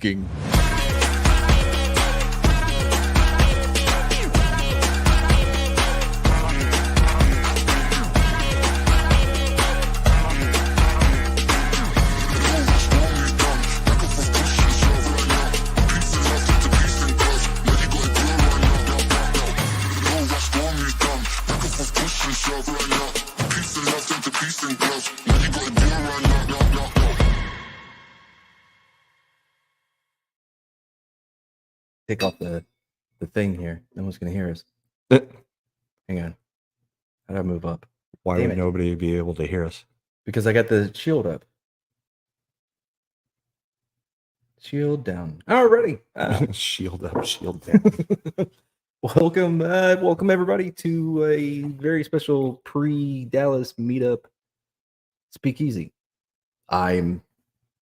King. Take off the thing here. No one's gonna hear us. Hang on. How do I move up? Why Damn would it. nobody be able to hear us? Because I got the shield up. Shield down. Already. Shield up, shield down. Welcome everybody to a very special pre-Dallas meetup speakeasy. I'm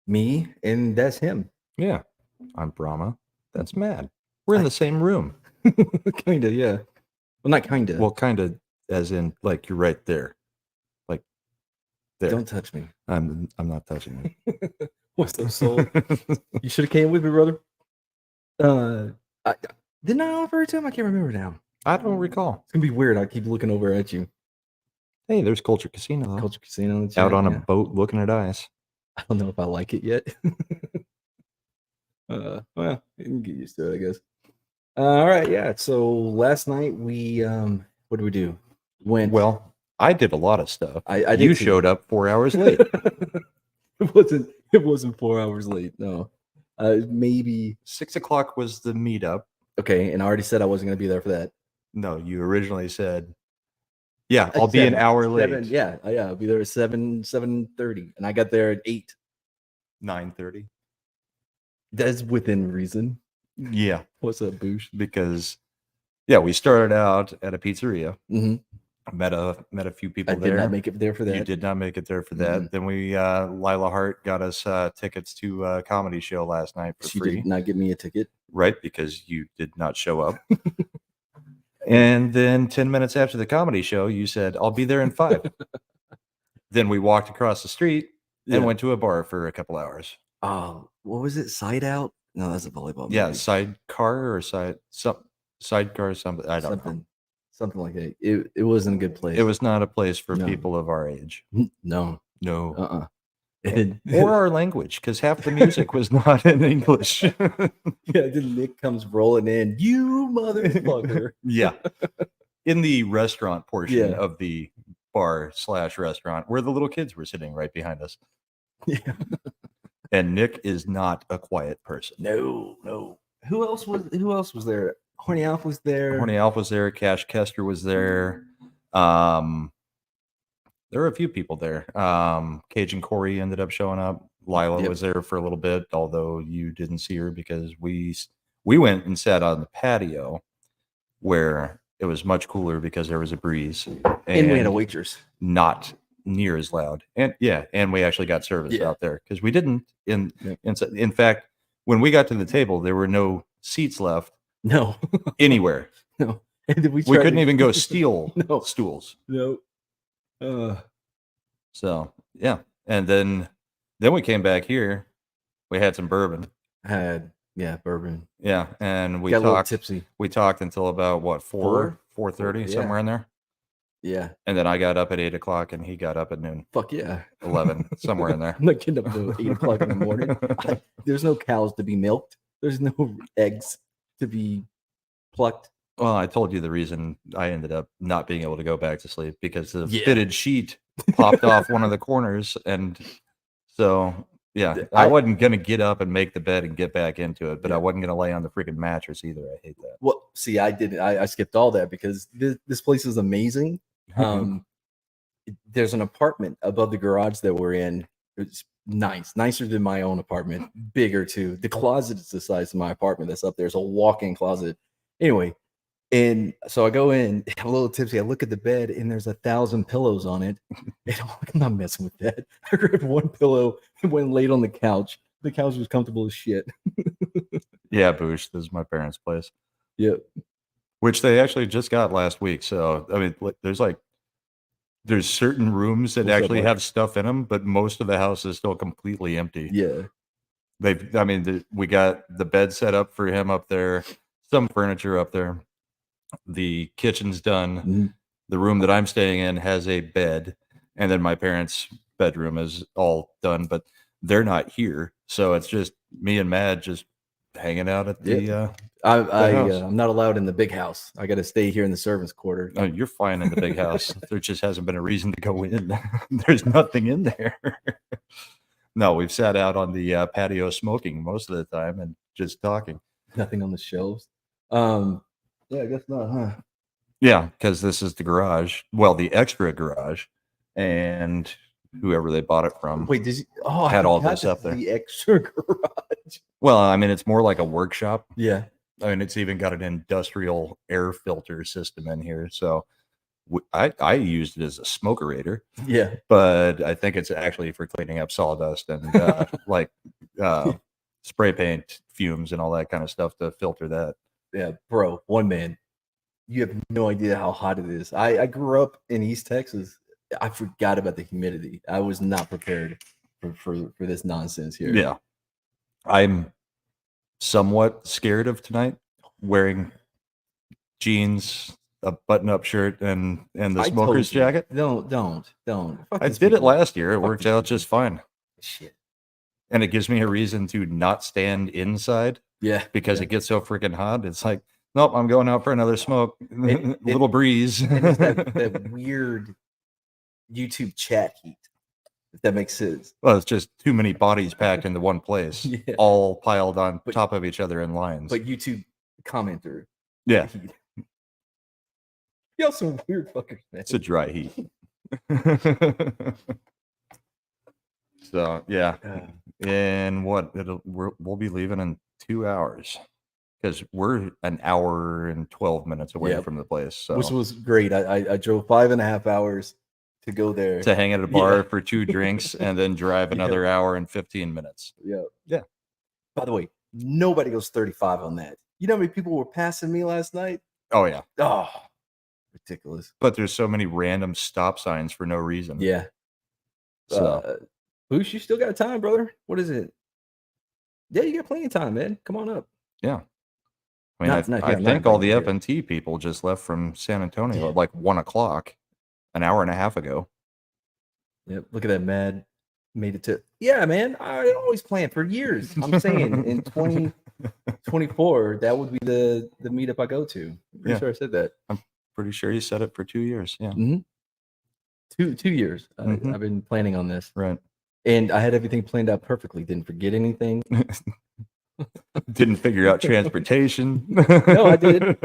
me and that's him. Yeah, I'm Brahma. That's Mad. We're in the same room. Kinda, yeah. Well, not kinda. Well, kind of, as in, like you're right there, like there. Don't touch me. I'm not touching you. What's up, soul? You should have came with me, brother. Didn't I offer it to him? I can't remember now. I don't recall. It's gonna be weird. I keep looking over at you. Hey, there's Culture Casino. Though. Culture Casino in the Out chat, on yeah. a boat looking at ice. I don't know if I like it yet. Well, you can get used to it, I guess. All right, yeah. So last night we what did we do? Well, I did a lot of stuff. I did you too. showed up 4 hours late. It wasn't 4 hours late. No. Maybe 6 o'clock was the meetup. okay, and I already said I wasn't gonna be there for that. No, you originally said, yeah, I'll be an hour late. 7, I'll be there at 7:30, and I got there at 8. 9:30. That's within reason. Yeah, What's up, Boosh? because yeah, we started out at a pizzeria. Mm-hmm. Met a few people I there. did not make it there for that. You did not make it there for that. Mhm. Then we Lila Hart got us tickets to a comedy show last night for She free. did not give me a ticket. Right, because you did not show up. And then 10 minutes after the comedy show, you said, I'll be there in 5. Then we walked across the street and went to a bar for a couple hours. Oh, what was it? Side out? No, that's a volleyball. Yeah, movie. sidecar or sidecar or something. I don't know. Something like that. It wasn't a good place. It was not a place for No. people of our age. No. No. And, Or our language, because half the music was not in English. yeah, then Nick comes rolling in. You motherfucker. Yeah. In the restaurant portion Yeah. of the bar/restaurant where the little kids were sitting right behind us. Yeah. And Nick is not a quiet person. No. Who else was there? Horny Alf was there. Horny Alf was there. Cash Kester was there. There were a few people there. Cajun Corey ended up showing up. Lila was there for a little bit, although you didn't see her because we went and sat on the patio where it was much cooler because there was a breeze. And we had a waitress. Not near as loud. And we actually got service out there because we didn't. In fact, when we got to the table, there were no seats left. No. Anywhere. No. And we couldn't even go steal stools. No. So yeah, and then we came back here. We had some bourbon. Bourbon. Yeah, and we got a little talked. tipsy. We talked until about what 4:30 somewhere in there. Yeah. And then I got up at 8 o'clock, and he got up at noon. Fuck yeah. 11 somewhere in there. I'm not getting up at 8 o'clock in the morning. There's no cows to be milked. There's no eggs to be plucked. Well, I told you the reason I ended up not being able to go back to sleep because the fitted sheet popped off one of the corners. And so, I wasn't going to get up and make the bed and get back into it, but I wasn't going to lay on the freaking mattress either. I hate that. Well, see, I didn't. I skipped all that because this place is amazing. There's an apartment above the garage that we're in. It's nicer than my own apartment, bigger too. The closet is the size of my apartment that's up there. It's a walk-in closet. Anyway, and so I go in, I'm a little tipsy. I look at the bed and there's 1,000 pillows on it. And I'm not messing with that. I grabbed one pillow and went and laid on the couch. The couch was comfortable as shit. Yeah, Boosh, this is my parents' place. Yep. Which they actually just got last week. So, I mean, there's certain rooms that actually have stuff in them, but most of the house is still completely empty. Yeah. We got the bed set up for him up there, some furniture up there. The kitchen's done. Mhm. The room that I'm staying in has a bed, and then my parents' bedroom is all done, but they're not here, so it's just me and Mad just hanging out at the house. I'm not allowed in the big house. I got to stay here in the servants' quarter. No, you're fine in the big house. There just hasn't been a reason to go in. There's nothing in there. No, we've sat out on the patio smoking most of the time and just talking. Nothing on the shelves. Yeah, I guess not, huh? Yeah, because this is the garage. Well, the extra garage, and whoever they bought it from. Wait, had all this up there. The extra garage. Well, I mean, it's more like a workshop. Yeah. I mean, it's even got an industrial air filter system in here. So I used it as a smokerator. Yeah. But I think it's actually for cleaning up sawdust and spray paint fumes and all that kind of stuff to filter that. Yeah, bro, one man. You have no idea how hot it is. I grew up in East Texas. I forgot about the humidity. I was not prepared for this nonsense here. Yeah. I'm somewhat scared of tonight, wearing jeans, a button-up shirt, and the smoker's jacket. Don't. I did it last year. It worked out just fine. Shit. And it gives me a reason to not stand inside. Yeah. Because it gets so freaking hot. It's like, nope, I'm going out for another smoke. A little breeze. It's that weird YouTube chat heat, if that makes sense. Well, it's just too many bodies packed into one place, all piled on top of each other in lines. But YouTube commenter. Yeah. Y'all some weird fuckers, man. It's a dry heat. So, yeah. And we'll be leaving in 2 hours. Because we're an hour and 12 minutes away from the place. So. Which was great. I drove 5.5 hours to go there. To hang at a bar for 2 drinks and then drive another hour and 15 minutes. Yeah. By the way, nobody goes 35 on that. You know how many people were passing me last night? Oh, yeah. Oh, ridiculous. But there's so many random stop signs for no reason. Yeah. So. Boosh, you still got time, brother. What is it? Yeah, you got plenty of time, man. Come on up. Yeah. I mean, I think all the F&T people just left from San Antonio at like 1 o'clock, an hour and a half ago. Yep. Look at that, Mad. Made it to. Yeah, man. I always planned for years. I'm saying in 2024, that would be the meetup I go to. Pretty sure I said that. I'm pretty sure you said it for 2 years. Yeah. Mm-hmm. 2 years. I've been planning on this. Right. And I had everything planned out perfectly. Didn't forget anything. Didn't figure out transportation. No, I did.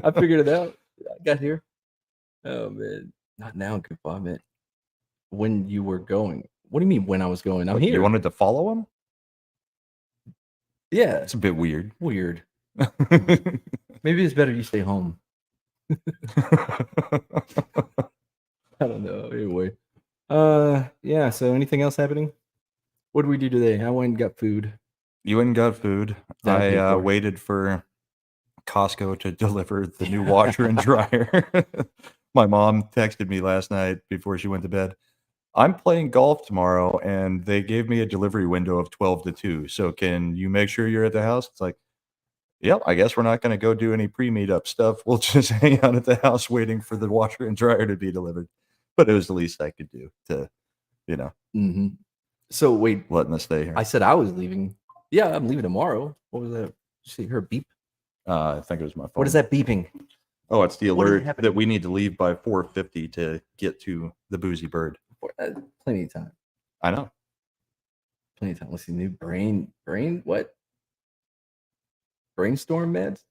I figured it out. I got here. Oh, man. Not now, goodbye, man. When you were going. What do you mean when I was going? I'm here. You wanted to follow him? Yeah. It's a bit weird. Weird. Maybe it's better you stay home. I don't know. Anyway. Yeah, so anything else happening? What did we do today? I went and got food. You went and got food. I waited for Costco to deliver the new washer and dryer. My mom texted me last night before she went to bed. I'm playing golf tomorrow, and they gave me a delivery window of 12 to 2. So can you make sure you're at the house? It's like, yep, I guess we're not going to go do any pre-meetup stuff. We'll just hang out at the house waiting for the washer and dryer to be delivered. But it was the least I could do to, Mm-hmm. So wait, letting us stay here. I said I was leaving. Yeah, I'm leaving tomorrow. What was that? Did you see her beep? I think it was my phone. What is that beeping? Oh, it's the alert that we need to leave by 4:50 to get to the Boozy Bird. Plenty of time. I know. Plenty of time. Let's see. New brain. What? Brainstorm meds?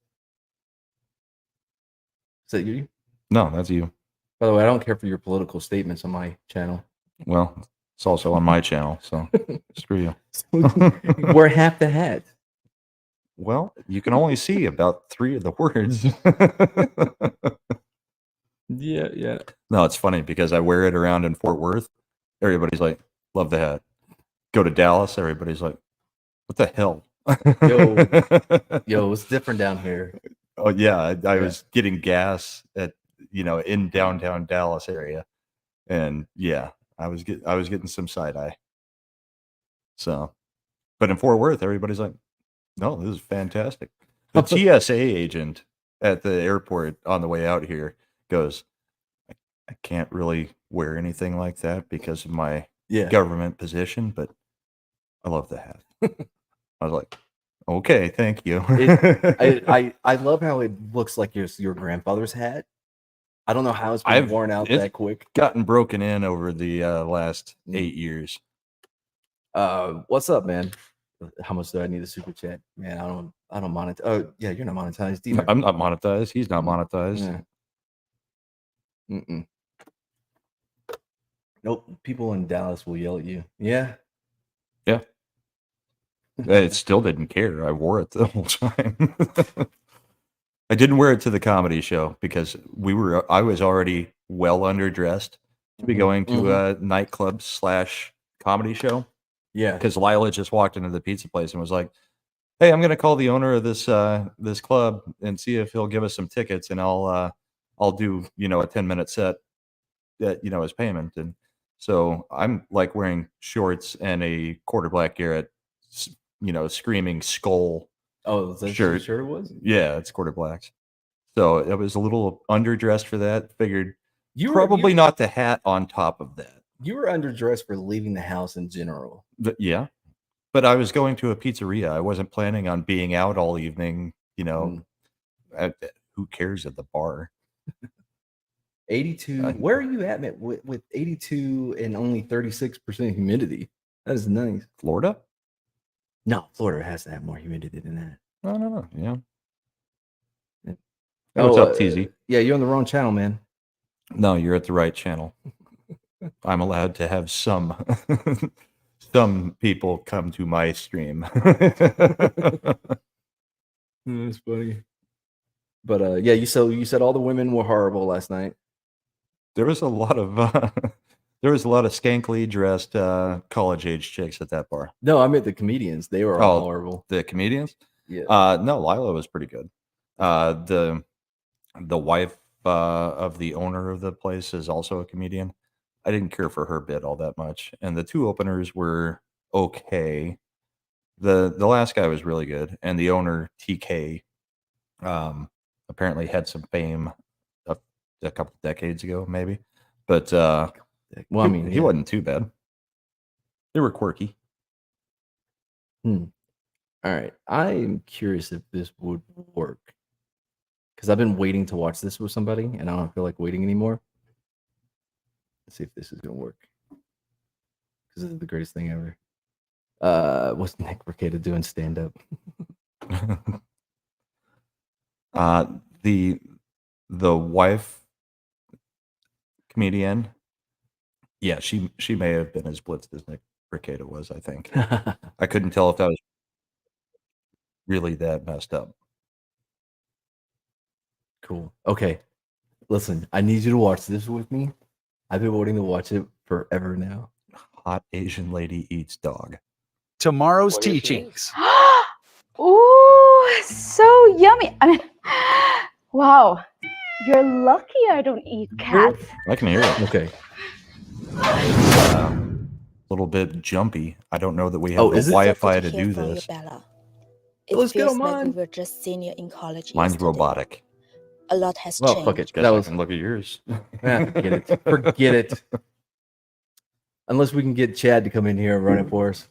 Is that you? No, that's you. By the way, I don't care for your political statements on my channel. Well, it's also on my channel, so screw you. Wear half the hat. Well, you can only see about 3 of the words. Yeah. No, it's funny because I wear it around in Fort Worth. Everybody's like, love the hat. Go to Dallas, everybody's like, what the hell? Yo, it's different down here. Oh yeah, I was getting gas at in downtown Dallas area, and yeah, I was getting some side eye. So But in Fort Worth, everybody's like, no, this is fantastic. The TSA agent at the airport on the way out here goes, I can't really wear anything like that because of my government position, but I love the hat. I was like, okay, thank you. I love how it looks like your grandfather's hat. I don't know how it's been worn out that quick. Gotten broken in over the last 8 years. What's up, man? How much do I need a super chat? Man, I don't monetize. Oh, yeah, you're not monetized either. I'm not monetized. He's not monetized. Yeah. Nope. People in Dallas will yell at you. Yeah. Yeah. It still didn't care. I wore it the whole time. I didn't wear it to the comedy show because I was already well underdressed to be going to a nightclub / comedy show. Yeah. Because Lila just walked into the pizza place and was like, hey, I'm going to call the owner of this this club and see if he'll give us some tickets, and I'll do, a 10-minute set that, as payment. And so I'm like wearing shorts and a quarter black Garrett, screaming skull. Oh, is that shirt it was? Yeah, it's quarter blacks. So it was a little underdressed for that. Figured probably not the hat on top of that. You were underdressed for leaving the house in general. Yeah. But I was going to a pizzeria. I wasn't planning on being out all evening, who cares at the bar? 82. Where are you at, man? With 82 and only 36% humidity. That is nice. Florida? No, Florida has to have more humidity than that. No. Yeah. Hey, what's up, TZ? Yeah, you're on the wrong channel, man. No, you're at the right channel. I'm allowed to have some people come to my stream. That's funny. But yeah, you said all the women were horrible last night. There was a lot of skankily dressed college age chicks at that bar. No, I meant the comedians. They were all horrible. The comedians? Yeah. No, Lila was pretty good. The wife of the owner of the place is also a comedian. I didn't care for her bit all that much, and the two openers were okay. The last guy was really good, and the owner, TK, apparently had some fame a couple decades ago, maybe. But he wasn't too bad. They were quirky. All right, I'm curious if this would work because I've been waiting to watch this with somebody, and I don't feel like waiting anymore. Let's see if this is gonna work because this is the greatest thing ever. What's Nick Rekieta doing stand up? The wife comedian, yeah, she may have been as blitzed as Nick Rekieta was. I think I couldn't tell if that was really that messed up. Cool. Okay, listen, I need you to watch this with me. I've been wanting to watch it forever now. Hot Asian lady eats dog. Tomorrow's teachings. Ooh, so yummy. I mean, wow. You're lucky I don't eat cats. I can hear it. Okay. A little bit jumpy. I don't know that we have the Wi-Fi to do this. It feels like we were just senior in college. Mine's robotic. A lot has changed. Fuck it. I can look at yours. Forget it. Forget it. Unless we can get Chad to come in here and run it for us.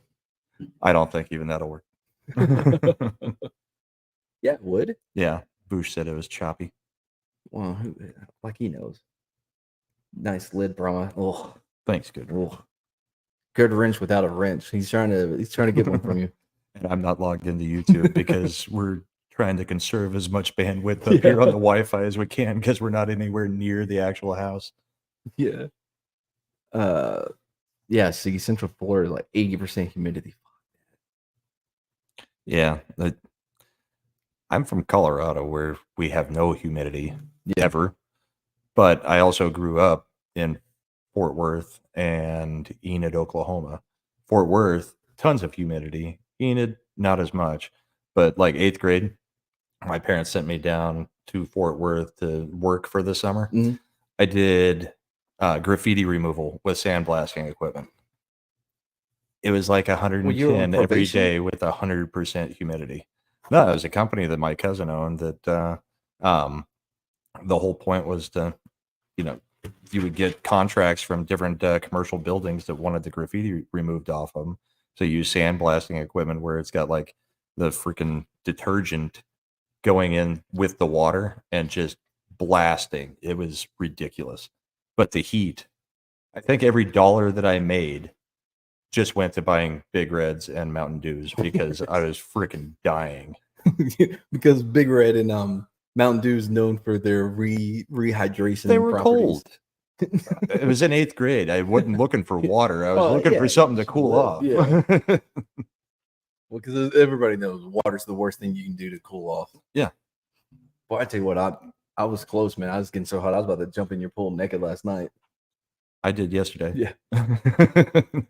I don't think even that'll work. Yeah, it would. Yeah, Boosh said it was choppy. Well, like he knows. Nice lid, Brahma. Oh, thanks, good. Oh. Good wrench without a wrench. He's trying to get one from you. And I'm not logged into YouTube because we're trying to conserve as much bandwidth up here on the Wi-Fi as we can because we're not anywhere near the actual house. Yeah. Yeah. See, Central Florida, like 80% humidity. Yeah. I'm from Colorado where we have no humidity ever. But I also grew up in Fort Worth and Enid, Oklahoma. Fort Worth, tons of humidity. Enid, not as much. But like 8th grade, my parents sent me down to Fort Worth to work for the summer. Mm-hmm. I did graffiti removal with sandblasting equipment. It was like you were on 110 every probation? day with 100% humidity. No, it was a company that my cousin owned that the whole point was to, you would get contracts from different commercial buildings that wanted the graffiti removed off them. So you use sandblasting equipment where it's got like the freaking detergent going in with the water and just blasting. It was ridiculous. But the heat, I think every dollar that I made just went to buying Big Reds and Mountain Dews because I was freaking dying. Because Big Red and Mountain Dew is known for their rehydration. They were properties. cold. It was in 8th grade. I wasn't looking for water. I was Oh, looking yeah, for something to cool off. yeah. Well, because everybody knows water's the worst thing you can do to cool off. Yeah. Boy, I tell you what, I was close, man. I was getting so hot. I was about to jump in your pool naked last night. I did yesterday. Yeah.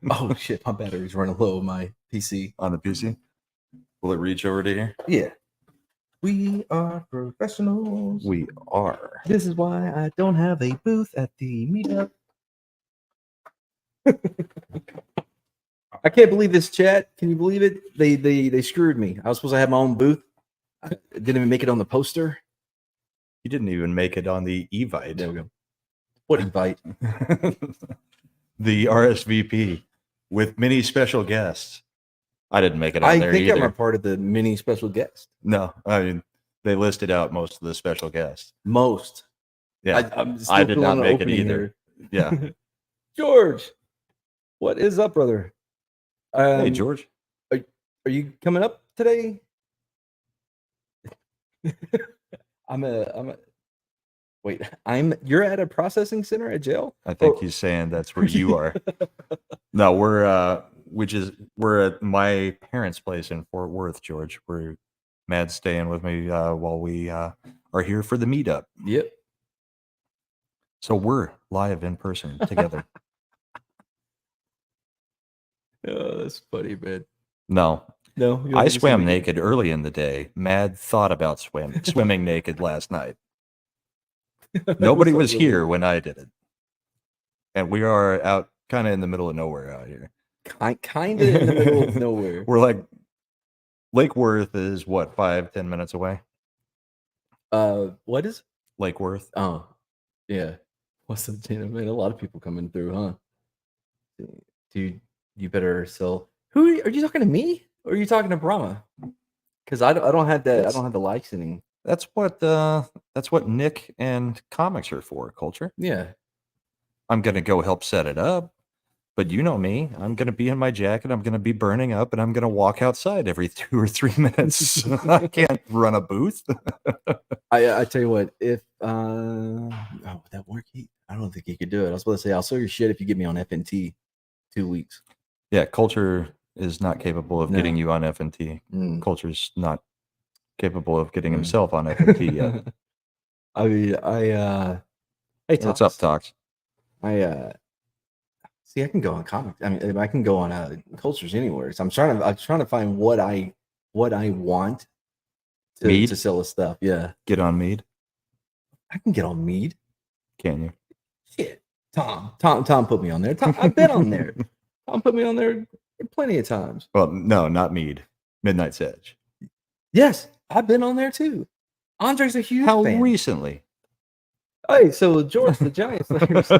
Oh shit, my battery's running low on my PC. On the PC? Will it reach over to here? Yeah. We are professionals. We are. This is why I don't have a booth at the meetup. I can't believe this, chat. Can you believe it? They screwed me. I was supposed to have my own booth. I didn't even make it on the poster. You didn't even make it on the Evite. There we go. What invite? The RSVP with many special guests. I didn't make it on there think either. I'm a part of the mini special guest. No, I mean they listed out most of the special guests. Most. Yeah, I'm I did not feeling make it opening either. here. Yeah. George, what is up, brother? Hey, George. Are you coming up today? You're at a processing center at jail? I think he's saying that's where you are. No, we're at my parents' place in Fort Worth, George. Where Mad's staying with me while we are here for the meetup. Yep. So we're live in person together. Oh, that's funny, man. No, No, I swam naked early in the day. Mad thought about swimming naked last night. Nobody was here when I did it. And we are out kind of in the middle of nowhere out here. Kind of in the middle of nowhere. We're like, Lake Worth is what, 5-10 minutes away? What is Lake Worth? Oh, yeah. What's up, Tina? Man, a lot of people coming through, huh? Dude, you better sell. Who are you talking to me? Or are you talking to Brahma? Because I don't have that. I don't have the licensing. That's what Nick and comics are for, Culture. Yeah. I'm gonna go help set it up. But you know me, I'm going to be in my jacket, I'm going to be burning up, and I'm going to walk outside every 2 or 3 minutes. I can't run a booth. I tell you what, if would that work? I don't think he could do it. I was supposed to say, I'll sell your shit if you get me on FNT 2 weeks. Yeah, Culture is not capable of getting you on FNT. Culture's not capable of getting himself on FNT yet. I mean, hey, what's up, Tox? See, I can go on comics. I mean, I can go on Cultures anywhere. So I'm trying to find what I want to sell his stuff. Yeah, get on Mead. I can get on Mead. Can you? Shit, Tom put me on there. I've been on there. Tom put me on there plenty of times. Well, no, not Mead. Midnight's Edge. Yes, I've been on there too. Andre's a huge fan. How recently? Hey, so George the Giant Slayers.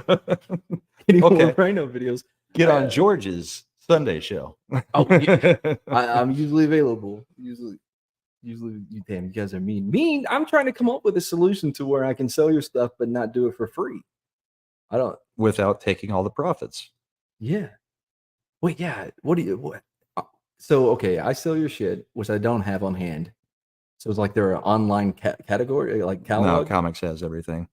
Okay, Rhino videos. Get on George's Sunday show. Oh, yeah. I'm usually available. Usually, you damn, you guys are mean. I'm trying to come up with a solution to where I can sell your stuff but not do it for free. Without taking all the profits. Yeah. Wait, yeah. What? So okay, I sell your shit, which I don't have on hand. So it's like they're an online category, like catalog. No, comics has everything.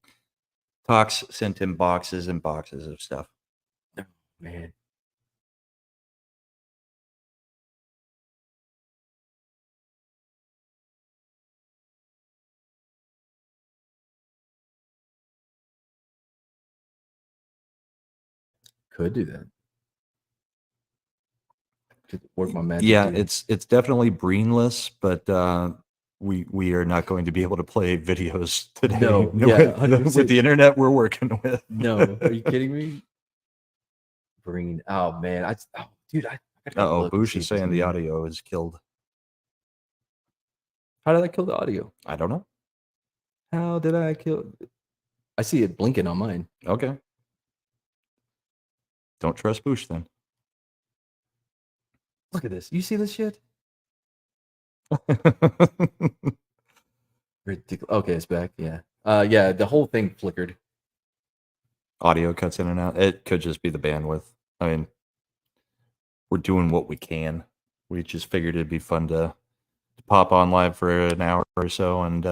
Tox sent him boxes and boxes of stuff. Oh, man. Could do that. Could work my magic. Yeah, it's definitely brainless, but we are not going to be able to play videos today. No, with the internet we're working with. No, are you kidding me? Breen. Oh man, Uh-oh, look and Boosh see is if there's saying the any- audio is killed. How did I kill the audio? I don't know. How did I kill? I see it blinking on mine. Okay. Don't trust Boosh then. Look at this. You see this shit? Ridiculous. Okay, it's back. Yeah. Yeah. The whole thing flickered. Audio cuts in and out. It could just be the bandwidth. I mean, we're doing what we can. We just figured it'd be fun to pop on live for an hour or so and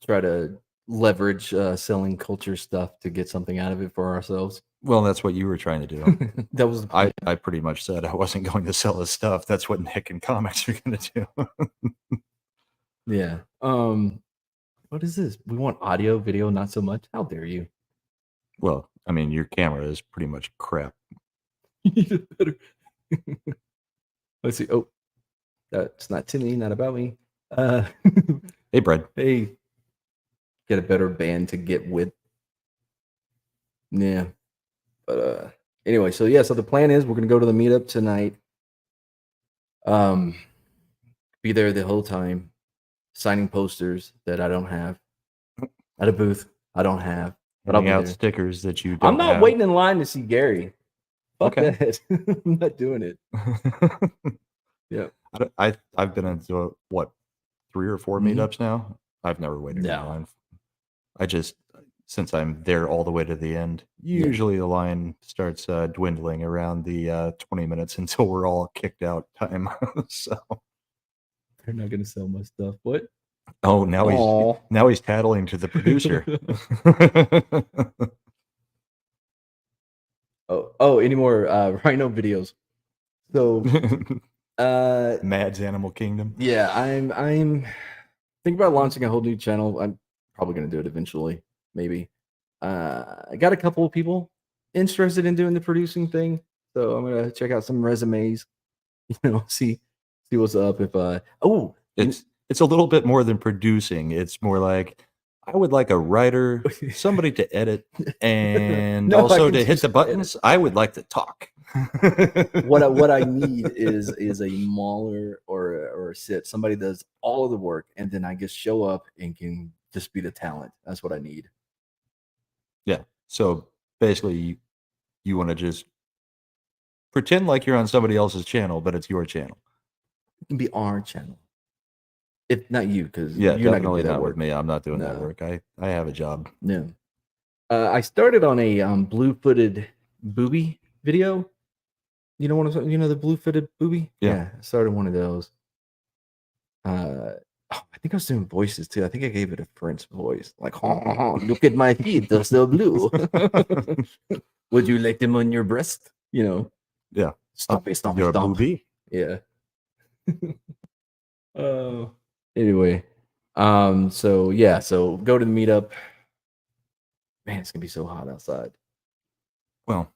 Try to leverage selling culture stuff to get something out of it for ourselves. well, that's what you were trying to do. That was the plan. I pretty much said I wasn't going to sell his stuff. That's what Nick and comics are going to do. Yeah. What is this? We want audio, video, not so much. How dare you? Well, I mean, your camera is pretty much crap. You need a better. Let's see. Oh, that's not to me, not about me. Hey, Brad. Hey, get a better band to get with. Yeah. But anyway, so yeah, so the plan is we're gonna go to the meetup tonight. Be there the whole time, signing posters that I don't have at a booth I don't have. But I'll Handing be out there. stickers that you don't I'm not have. waiting in line to see Gary. Fuck Okay. that. I'm not doing it. Yeah. I've been into what 3 or 4 Mhm. meetups now. I've never waited in No. line. I just since I'm there all the way to the end. Yeah. Usually the line starts dwindling around the 20 minutes until we're all kicked out time. So They're not gonna sell my stuff. What? oh now he's tattling to the producer. Oh, any more Rhino videos? So Mad's Animal Kingdom. yeah, I'm thinking about launching a whole new channel. I'm probably gonna do it eventually, maybe. I got a couple of people interested in doing the producing thing, so I'm gonna check out some resumes, see what's up. If It's a little bit more than producing. It's more like I would like a writer, somebody to edit, and No, I also can to do hit the some buttons. I would like to talk. what I need is a mauler or a sit. Somebody does all of the work, and then I just show up and can just be the talent. That's what I need. Yeah. So basically, you want to just pretend like you're on somebody else's channel, but it's your channel. It can be our channel. If not you, because Yeah, you're not gonna definitely do that not work. with me. I'm not doing that No. work. I have a job. No. I started on a blue-footed booby video. You know what I'm saying? You know the blue-footed booby? Yeah. I started one of those. I think I was doing voices too. I think I gave it a French voice, like look at my feet, they're so blue. Would you like them on your breast? Yeah. Stomp it, stomp it, You're a stomp. booby. Yeah. Anyway, so yeah, so go to the meetup. Man, it's gonna be so hot outside. Well,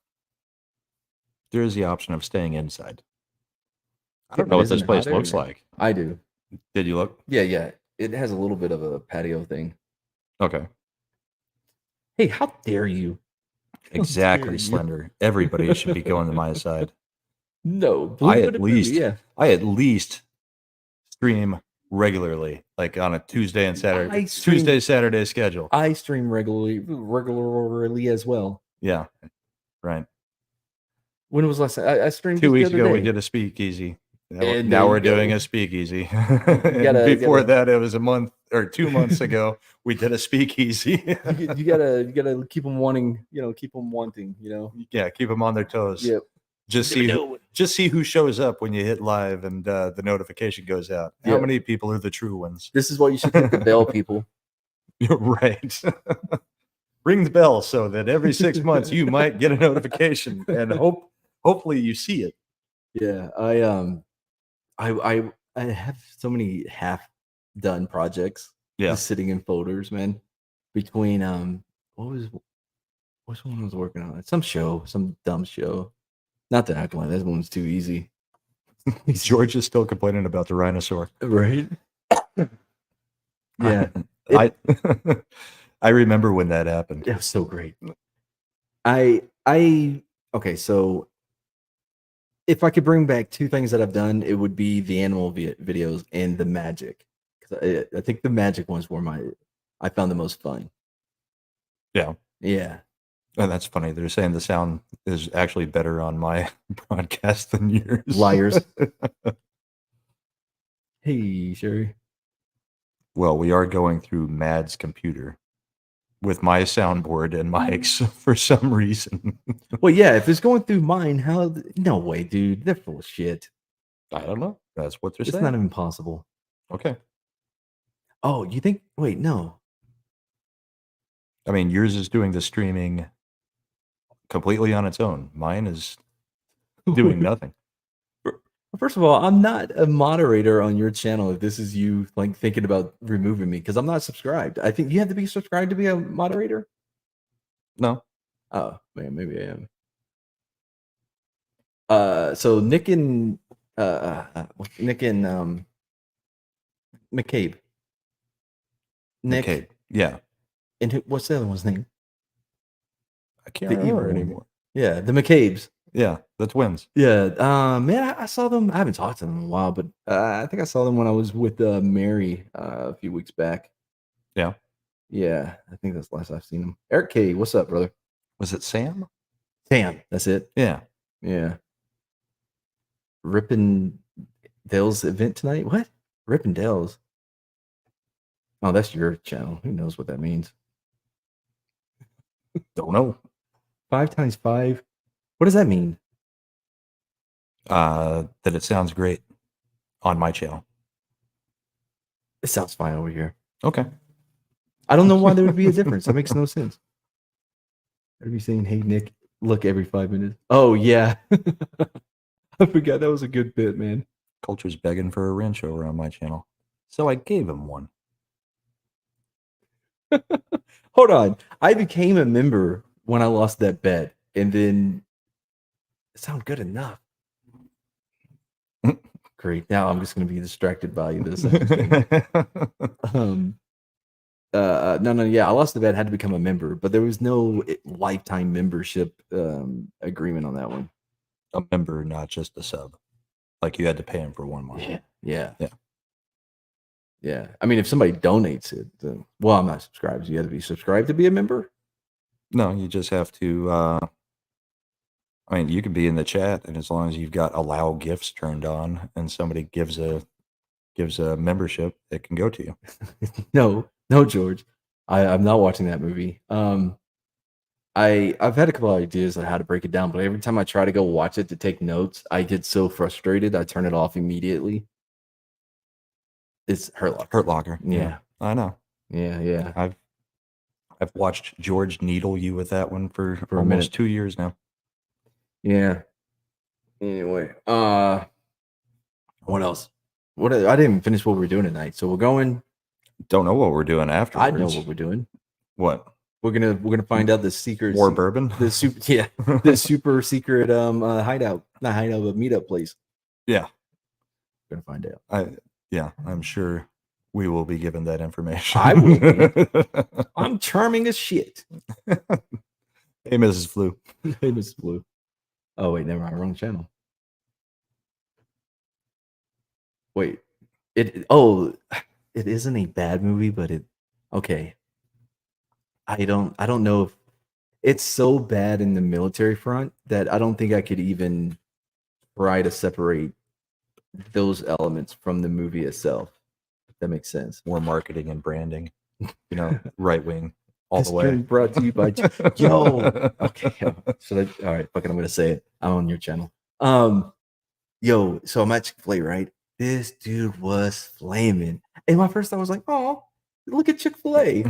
there is the option of staying inside. I Yeah, don't but know what this isn't it place hotter? looks like. I do. Did you look? Yeah. It has a little bit of a patio thing. Okay. Hey, how dare you? dare Exactly, you. Slender. Everybody should be going to my side. No, I blue-footed booby, at least stream regularly, like on a Tuesday and Saturday. Saturday schedule. I stream regularly as well. Yeah. Right. When was last time? I streamed 2 just the weeks other ago day. we did a speakeasy. And there Now you we're doing go. a speakeasy. gotta- Before gotta- that, it was a month or 2 months ago. We did a speakeasy. you gotta keep them wanting, keep them wanting, Yeah, keep them on their toes. Yep. Just see who shows up when you hit live and the notification goes out. How Yeah. many people are the true ones? This is why you should hit the bell, people. You're right. Ring the bell so that every 6 months you might get a notification and hopefully you see it. Yeah, I have so many half done projects Yeah. just sitting in folders, man. Between what's one I was working on? Some show, some dumb show. Not the act line. That one's too easy. George is still complaining about the rhinosaur. Right? Yeah. I remember when that happened. It was so great. Okay, so if I could bring back two things that I've done, it would be the animal videos and the magic. Because I think the magic ones were I found the most fun. Yeah. Yeah. And that's funny. They're saying the sound is actually better on my broadcast than yours. Liars. Hey, Sherry. Well, we are going through Mad's computer with my soundboard and mics for some reason. Well, yeah, if it's going through mine, no way, dude. They're full of shit. I don't know. That's what they're It's saying. not even possible. Okay. Oh, you think? Wait, no. I mean, yours is doing the streaming completely on its own. Mine is doing nothing. First of all, I'm not a moderator on your channel if this is you like thinking about removing me because I'm not subscribed. I think you have to be subscribed to be a moderator. No. Oh man, maybe I am. So Nick and McCabe. Nick. McCabe. Yeah. And what's the other one's name? I can't The remember evil one. anymore. Yeah, the McCabes. Yeah, the twins. Yeah, man, I saw them. I haven't talked to them in a while, but I think I saw them when I was with Mary a few weeks back. Yeah. Yeah, I think that's the last I've seen them. Eric K, what's up, brother? Was it Sam? Sam, that's it. Yeah. Yeah. Rippendale's event tonight? What? Rippendale's? Oh, that's your channel. Who knows what that means? Don't know. 5 times 5? What does that mean? That it sounds great on my channel. It sounds fine over here. Okay. I don't know why there would be a difference. That makes no sense. I'd be saying, hey, Nick, look every 5 minutes. Oh, yeah. I forgot that was a good bit, man. Culture's begging for a ranch over on my channel. So I gave him one. Hold on. I became a member when I lost that bet. And then it sounded good enough. Great. Now I'm just going to be distracted by this. No, yeah, I lost the bet, had to become a member, but there was no lifetime membership agreement on that one. A member, not just a sub. Like you had to pay him for 1 month. Yeah. I mean, if somebody donates it, then, well, I'm not subscribed. So you have to be subscribed to be a member. No, you just have to. I mean, you can be in the chat, and as long as you've got allow gifts turned on, and somebody gives a membership, it can go to you. No, George, I'm not watching that movie. I've had a couple of ideas on how to break it down, but every time I try to go watch it to take notes, I get so frustrated I turn it off immediately. It's Hurt Locker. Hurt Locker. Yeah. I know. Yeah. I've watched George needle you with that one for a almost minute. 2 years now. Yeah. Anyway, what else? I didn't even finish what we were doing tonight. So we're going. Don't know what we're doing afterwards. I know what we're doing. What? We're gonna find out the secret. More bourbon. The super secret hideout, not hideout, but meetup place. Yeah. We're gonna find out. I'm sure we will be given that information. I will be. I'm charming as shit. Hey, Mrs. Flu. Hey, Mrs. Blue. Oh wait, never mind. Wrong channel. Wait, it isn't a bad movie, but okay. I don't know if it's so bad in the military front that I don't think I could even try to separate those elements from the movie itself. If that makes sense. More marketing and branding, right wing all the This way. drink brought to you by yo. Okay, all right, fuck it, I'm gonna say it. I'm on your channel. Yo, so I'm at Chick-fil-A, right? This dude was flaming, and my first thought was like, oh, look at Chick-fil-A.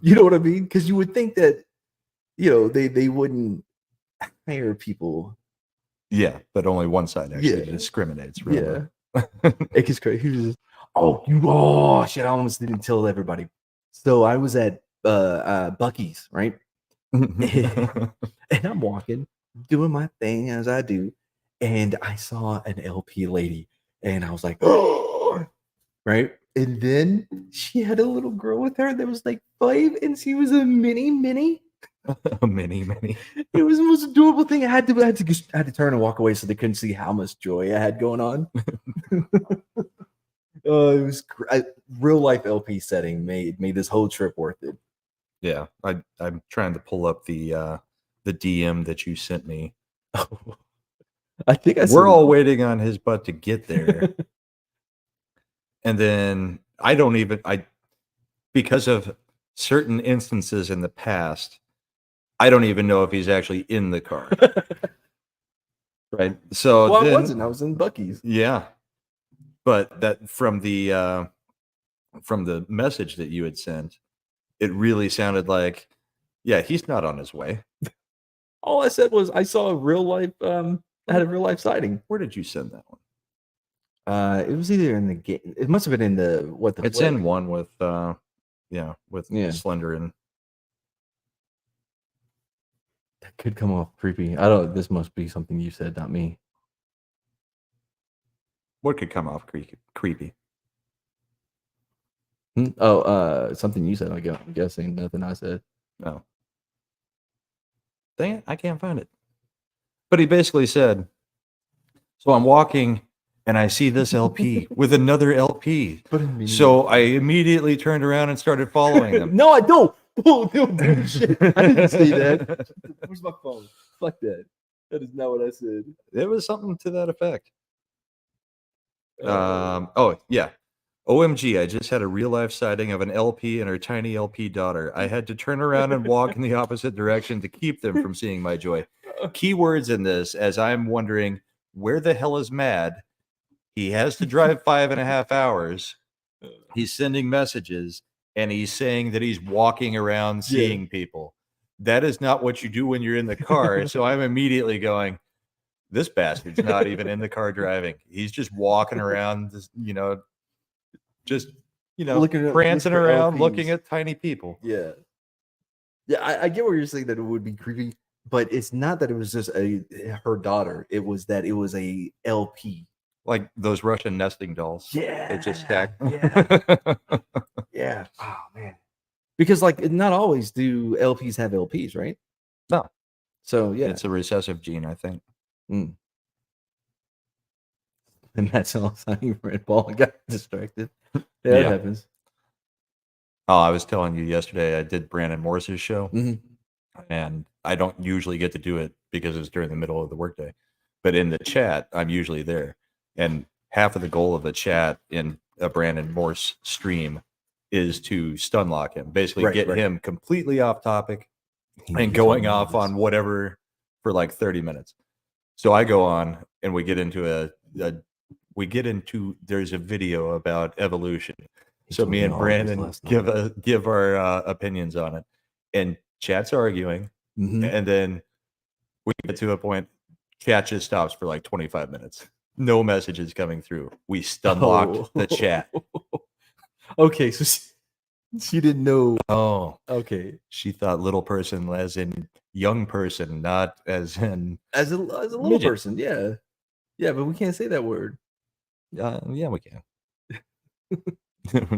You know what I mean? Because you would think that they wouldn't hire people. Yeah, but only one side actually discriminates. Remember? Yeah, it gets crazy. He was just, oh shit! I almost didn't tell everybody. So I was at Buc-ee's, right? And I'm walking, doing my thing as I do, and I saw an LP lady, and I was like, oh, right? And then she had a little girl with her that was like 5, and she was a mini. A mini. It was the most adorable thing. I had to turn and walk away so they couldn't see how much joy I had going on. It was real life LP setting made this whole trip worth it. Yeah, I'm trying to pull up the DM that you sent me. I think We're all waiting on his butt to get there. And then because of certain instances in the past, I don't even know if he's actually in the car. Right. So well, I wasn't. I was in Buc-ee's. Yeah. But that from the message that you had sent, it really sounded like, yeah, he's not on his way. All I said was I saw a real life I had a real life sighting. Where did you send that one? It was either in the game. It must have been in the It's in one with Slender and that could come off creepy. This must be something you said, not me. what could come off creepy? Something you said. I'm guessing nothing I said. No. Dang it, I can't find it. But he basically said, so I'm walking and I see this LP with another LP. So I immediately turned around and started following them. No, I don't. Oh, no, shit. I didn't say that. Where's my phone? Fuck that. That is not what I said. It was something to that effect. Oh, yeah. OMG, I just had a real life sighting of an LP and her tiny LP daughter. I had to turn around and walk in the opposite direction to keep them from seeing my joy. Keywords in this, as I'm wondering, where the hell is Mad? He has to drive 5.5 hours. He's sending messages and he's saying that he's walking around seeing people. That is not what you do when you're in the car. So I'm immediately going, this bastard's not even in the car driving. He's just walking around, prancing around, looking at tiny people. Yeah. I get what you're saying, that it would be creepy, but it's not that it was just her daughter. It was that it was a LP, like those Russian nesting dolls. Yeah, it just stacked. Yeah, yeah. Oh man, because not always do LPs have LPs, right? No. So yeah, it's a recessive gene, I think. And that's all signing red ball got distracted. Yeah, it happens. Oh, I was telling you yesterday, I did Brandon Morse's show, and I don't usually get to do it because it's during the middle of the workday. But in the chat, I'm usually there. And half of the goal of the chat in a Brandon Morse stream is to stun lock him, basically get him completely off topic and going off on whatever for like 30 minutes. So I go on and we get into there's a video about evolution. So me and Brandon give our opinions on it, and chat's arguing, and then we get to a point, chat just stops for like 25 minutes. No messages coming through. We stun locked the chat. Okay, so she didn't know. Oh, okay. She thought little person as in young person, not as in as a little midget person. Yeah, yeah, but we can't say that word. Yeah, we can.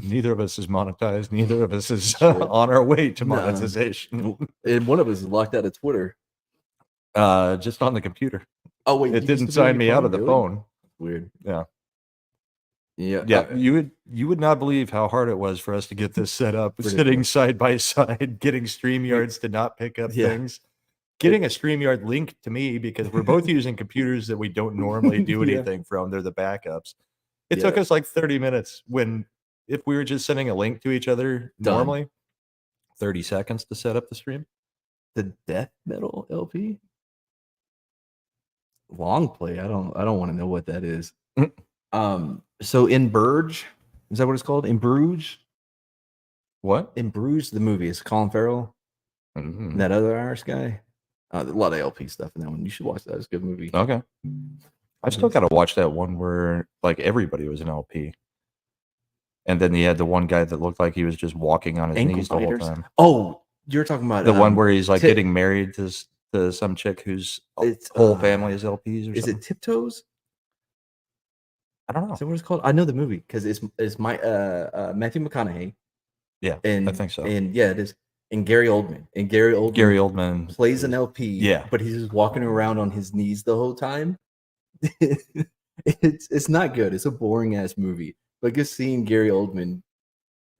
Neither of us is monetized. Neither of us is on our way to monetization. And one of us is locked out of Twitter. Just on the computer. Oh wait, it didn't sign me out of the phone. Weird. Yeah. Yeah. You would not believe how hard it was for us to get this set up, sitting side by side, getting StreamYards to not pick up things. Getting a StreamYard link to me, because we're both using computers that we don't normally do anything from. They're the backups. It took us like 30 minutes if we were just sending a link to each other normally, 30 seconds to set up the stream. The death metal LP? Long play. I don't want to know what that is. So in Bruges, is that what it's called? In Bruges? What? In Bruges, the movie is Colin Farrell. And that other Irish guy. A lot of LP stuff in that one. You should watch that. It's a good movie. Okay. I still got to watch that one where like everybody was an LP. And then he had the one guy that looked like he was just walking on his knees the whole time. Oh, you're talking about the one where he's like getting married to some chick whose whole family is LPs or something. Is it Tiptoes? I don't know. Is that what it's called? I know the movie because it's my Matthew McConaughey. Yeah, and I think so. And yeah, it is. and Gary Oldman. And Gary Oldman plays an LP. Yeah. But he's just walking around on his knees the whole time. It's not good. It's a boring ass movie. But just seeing Gary Oldman,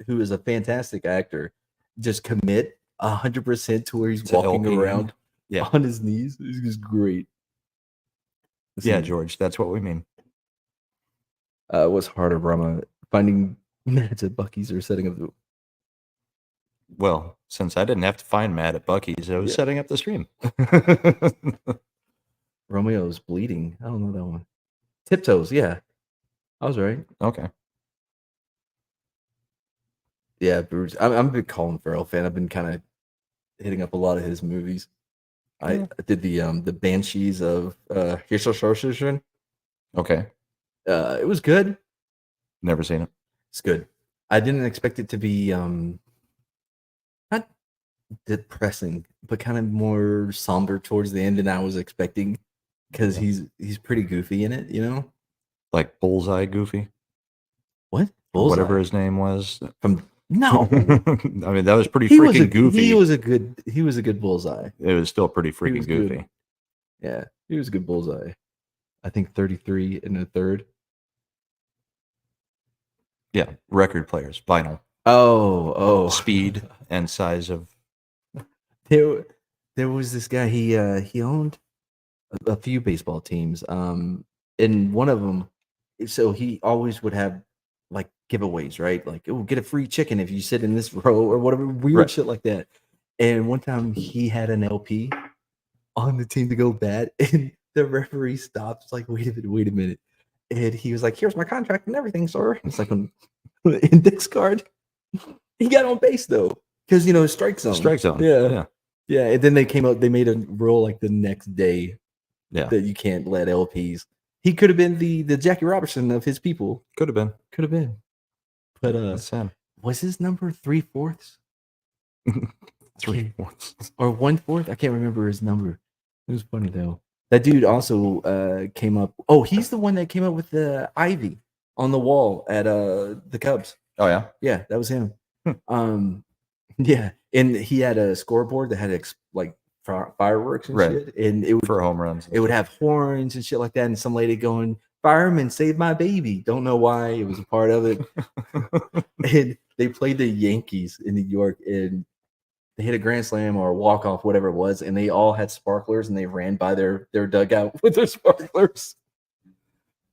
who is a fantastic actor, just commit 100% to where he's To walking LP. around Yeah. on his knees is just great. Yeah, George, that's what we mean. What's harder, Brahma? Finding Mads at Bucky's or setting up the. Well, since I didn't have to find Matt at Bucky's, I was setting up the stream. Romeo's bleeding. I don't know that one. Tiptoes, yeah. I was right. Okay. Yeah, Bruce. I'm a big Colin Farrell fan. I've been kind of hitting up a lot of his movies. I did the Banshees of Hirschhausen. Okay. It was good. Never seen it. It's good. I didn't expect it to be not depressing, but kind of more somber towards the end than I was expecting, because he's pretty goofy in it, you know? Like Bullseye Goofy? What? Or whatever his name was. No. I mean, that was pretty freaking goofy. He was a good Bullseye. It was still pretty freaking goofy. Good. Yeah, he was a good Bullseye. I think 33 and a third. Yeah, record players, vinyl. Oh. Speed and size of. There was this guy. He owned a few baseball teams. And one of them, so he always would have like giveaways, right? Like, oh, get a free chicken if you sit in this row or whatever weird shit like that. And one time he had an LP on the team to go bat, and the referee stops, like, wait a minute. And he was like, here's my contract and everything, sir. It's like an index card. He got on base though, because strike zone. Strike zone. Yeah. And then they made a rule like the next day that you can't let LPs. He could have been the Jackie Robertson of his people. Could have been. But That's sad. was his number 3/4? 3/4 or 1/4? I can't remember his number. It was funny though. That dude also came up. Oh, he's the one that came up with the ivy on the wall at the Cubs. Oh yeah, yeah, that was him. Yeah, and he had a scoreboard that had like fireworks and shit, and it would for home runs. It would have horns and shit like that, and some lady going, "Fireman, save my baby!" Don't know why it was a part of it. And they played the Yankees in New York, and they hit a grand slam or a walk off, whatever it was, and they all had sparklers, and they ran by their dugout with their sparklers.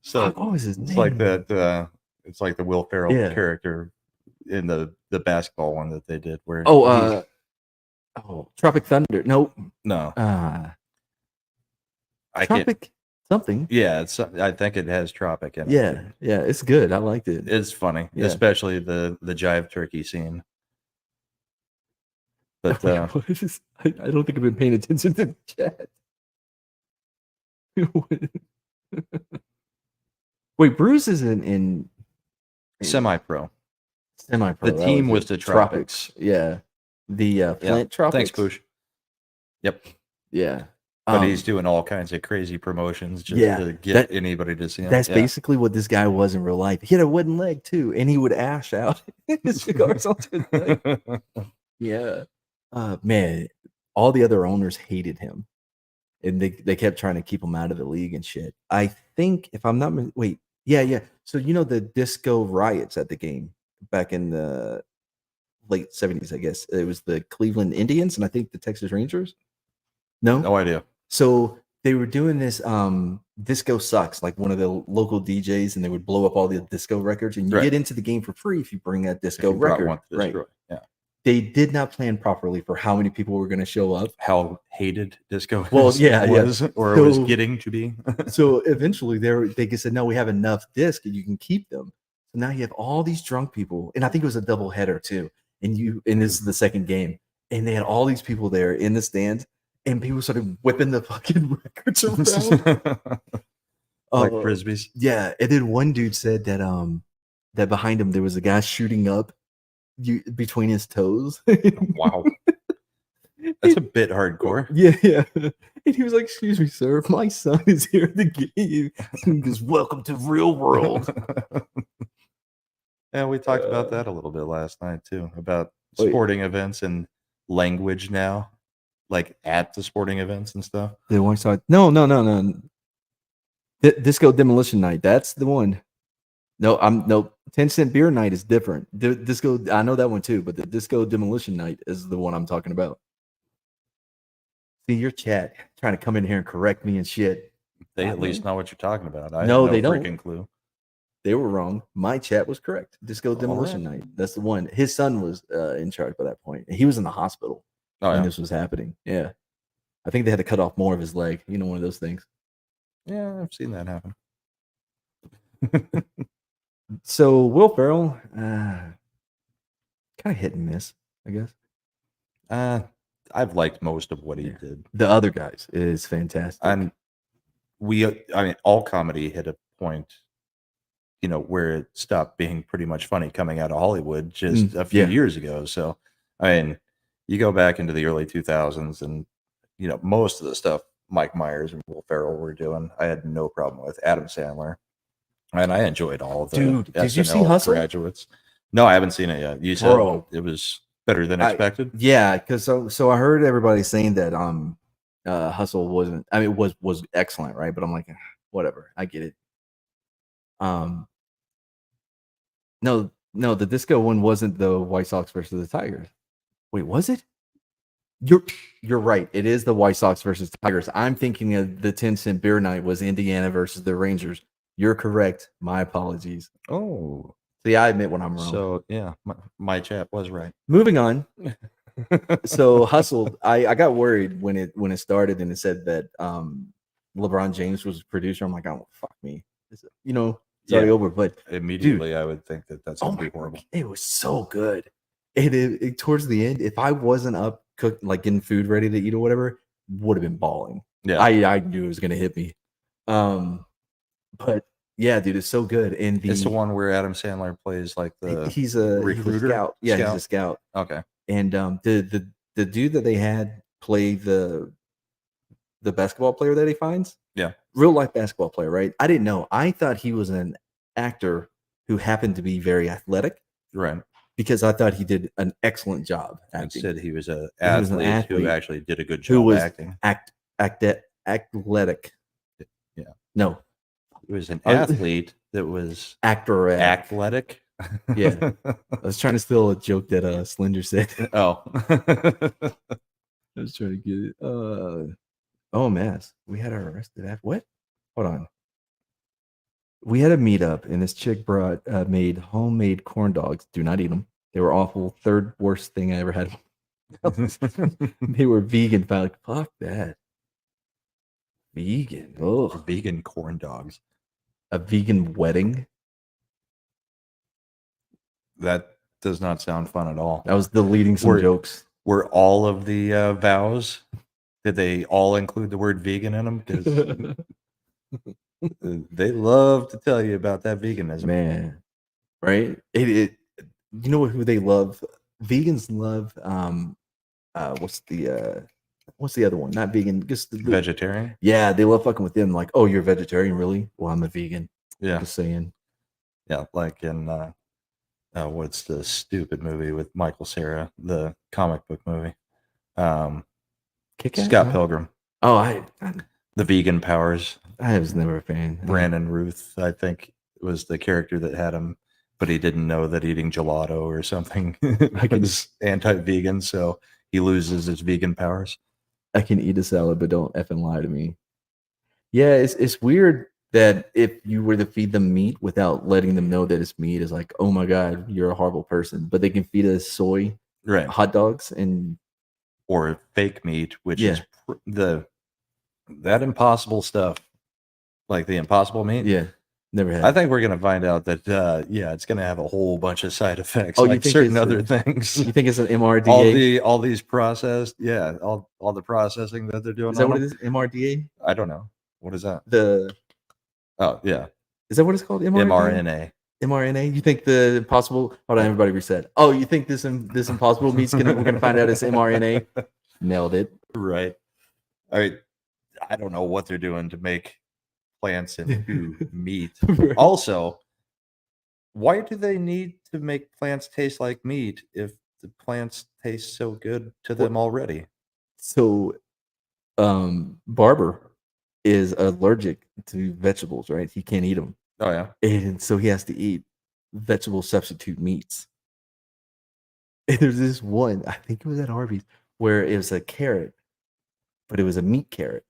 So what was his name? It's like that. It's like the Will Ferrell character in the basketball one that they did. Where Tropic Thunder. No. Tropic something. Yeah, I think it has Tropic in it. Yeah, it's good. I liked it. It's funny, especially the jive turkey scene. But I don't think I've been paying attention to the chat. Wait, Bruce is in semi-pro. Semi-pro. The team was the Tropics. Yeah. The Flint Tropics. Thanks, Poosh. Yep. Yeah. But he's doing all kinds of crazy promotions just to get anybody to see him. That's basically what this guy was in real life. He had a wooden leg too, and he would ash out his cigars onto his leg. Yeah. Man, all the other owners hated him, and they kept trying to keep him out of the league and shit. I think, if I'm not yeah. So the disco riots at the game back in the late 70s, I guess it was the Cleveland Indians and I think the Texas Rangers. No idea. So they were doing this Disco Sucks, like one of the local DJs, and they would blow up all the disco records, and you get into the game for free if you bring a disco record. Right. Yeah. They did not plan properly for how many people were going to show up. How hated disco was, or was getting to be. So eventually they said, no, we have enough discs and you can keep them. So now you have all these drunk people, and I think it was a double header too. And this is the second game, and they had all these people there in the stands, and people started whipping the fucking records around. Like frisbees. Yeah. And then one dude said that that behind him there was a guy shooting up between his toes. Wow. That's a bit hardcore. Yeah. And he was like, "Excuse me, sir, my son is here at the game." He goes, "Welcome to real world." And we talked about that a little bit last night too, about sporting events and language now, like at the sporting events and stuff. The White Sox. No. Disco Demolition Night. That's the one. No, 10-cent beer night is different. The disco, I know that one too, but the Disco Demolition Night is the one I'm talking about. See your chat trying to come in here and correct me and shit. They at least know what you're talking about. I No, have they don't. freaking clue. They were wrong. My chat was correct. Disco Demolition Night. That's the one. His son was in charge by that point. He was in the hospital when this was happening. Yeah. I think they had to cut off more of his leg. You know, one of those things. Yeah, I've seen that happen. So Will Ferrell, kind of hit and miss, I guess. I've liked most of what he did. The other guys is fantastic. And all comedy hit a point, where it stopped being pretty much funny coming out of Hollywood just a few years ago. So, you go back into the early 2000s and, most of the stuff Mike Myers and Will Ferrell were doing, I had no problem with. Adam Sandler. And I enjoyed all of the Dude, did you see SNL Hustle? graduates. No, I haven't seen it yet. You said it was better than expected. Yeah, because so I heard everybody saying that Hustle wasn't. I mean, was excellent, right? But I'm like, whatever. I get it. No, the disco one wasn't the White Sox versus the Tigers. Wait, was it? You're right. It is the White Sox versus Tigers. I'm thinking of the 10-cent beer night was Indiana versus the Rangers. You're correct. My apologies. Oh, see, I admit when I'm wrong. So yeah, my chat was right. Moving on. So Hustle, I got worried when it started and it said that LeBron James was a producer. I'm like, oh fuck me. It's already over. But immediately, dude, I would think that that's gonna be horrible. It was so good. It towards the end, if I wasn't up like getting food ready to eat or whatever, would have been bawling. Yeah, I knew it was gonna hit me. But yeah, dude, it's so good. And it's the one where Adam Sandler plays like he's a recruiter. He's a scout. Yeah, he's a scout. Okay. And the dude that they had play the basketball player that he finds, real life basketball player, right? I didn't know. I thought he was an actor who happened to be very athletic, right? Because I thought he did an excellent job acting. Instead, he was an athlete who actually did a good job who was acting. Athletic. Yeah. No. It was an athlete that was athletic. Yeah. I was trying to steal a joke that Slender said. Oh. I was trying to get it. Oh, Mass. We had our arrested after what? Hold on. We had a meetup and this chick made homemade corn dogs. Do not eat them. They were awful. Third worst thing I ever had. They were vegan. Like, fuck that. Vegan. Oh, vegan corn dogs. A vegan wedding. That does not sound fun at all. I was deleting some jokes. Were all of the vows, did they all include the word vegan in them? Because they love to tell you about that veganism. Man, right? You know who they love? Vegans love what's the other one? Not vegan, just vegetarian. Yeah, they love fucking with them. Like, oh, you're a vegetarian, really? Well, I'm a vegan. Yeah, just saying. Yeah, like in what's the stupid movie with Michael Cera, the comic book movie? Scott Pilgrim. Oh, the vegan powers. I was never a fan. Brandon Ruth, I think, was the character that had him, but he didn't know that eating gelato or something was anti-vegan, so he loses his vegan powers. I can eat a salad, but don't effing lie to me. Yeah, it's weird that if you were to feed them meat without letting them know that it's meat, is like, oh my god, you're a horrible person. But they can feed us soy hot dogs or fake meat, which is that impossible stuff, like the impossible meat. Yeah, never had. I think we're gonna find out that it's gonna have a whole bunch of side effects, like you think certain other things. You think it's an MRDA? All these processed, all the processing that they're doing. Is that what it is? MRDA? I don't know. What is that? Is that what it's called? mRNA. mRNA. You think the impossible? Hold on, everybody reset. Oh, you think this impossible meat's we're gonna find out it's mRNA? Nailed it. Right. I don't know what they're doing to make plants into meat. Also, why do they need to make plants taste like meat if the plants taste so good to them already? So, Barber is allergic to vegetables, right? He can't eat them, Oh yeah. and so he has to eat vegetable substitute meats. And there's this one, I think it was at Arby's, where it was a carrot, but it was a meat carrot.